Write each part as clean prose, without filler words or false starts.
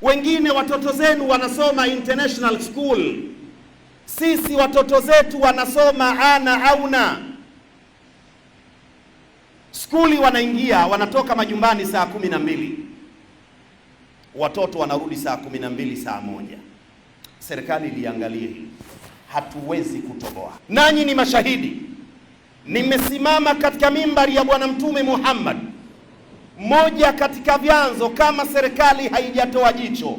Wengine watoto zenu wanasoma international school, sisi watoto zetu wanasoma ana auna. Skuli wanaingia, wanatoka majumbani saa 12, watoto wanarudi saa 12, saa 1. Serikali liangalie hili, hatuwezi kutoboa. Nanyi ni mashahidi, nimesimama katika mimbari ya Bwana Mtume Muhammad, moja katika vyanzo. Kama serikali haijatoa jicho,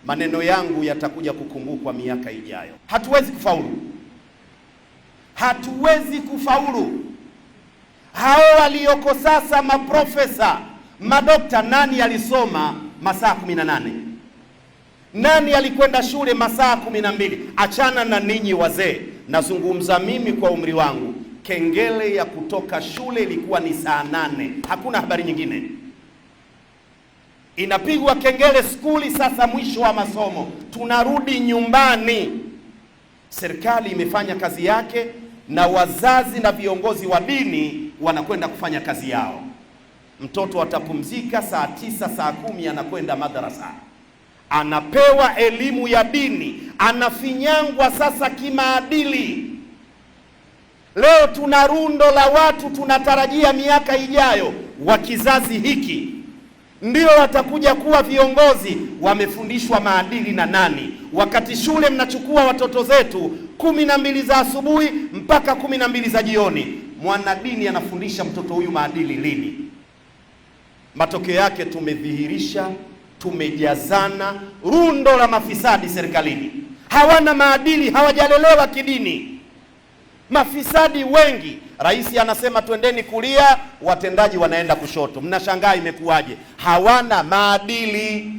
maneno yangu yatakuja kukumbukwa miaka ijayo. Hatuwezi kufaulu, hatuwezi kufaulu. Hao walioko sasa, maprofesa, madokta, nani alisoma masaa 18? Nani alikwenda shule masaa 12? Achana na ninyi wazee, nazungumza mimi kwa umri wangu. Kengele ya kutoka shule ilikuwa ni saa 8, hakuna habari nyingine. Inapigwa kengele skuli, sasa mwisho wa masomo, tunarudi nyumbani. Serikali imefanya kazi yake, na wazazi na viongozi wa dini wanakwenda kufanya kazi yao. Mtoto atapumzika saa 9, saa 10 anakwenda madrasa, anapewa elimu ya dini, anafinyangwa sasa kimaadili. Leo tuna rundo la watu, tunatarajia miaka ijayo wa kizazi hiki ndio watakuja kuwa viongozi. Wamefundishwa maadili na nani? Wakati shule mnachukua watoto zetu 12 za asubuhi mpaka 12 za jioni, mwanadini anafundisha mtoto huyu maadili lini? Matokeo yake tumedhihirisha, tumejazana rundo la mafisadi serikalini. Hawana maadili, hawajalelewa kidini. Mafisadi wengi. Rais anasema twendeni kulia, watendaji wanaenda kushoto. Mnashangaa imekuwaje? Hawana maadili.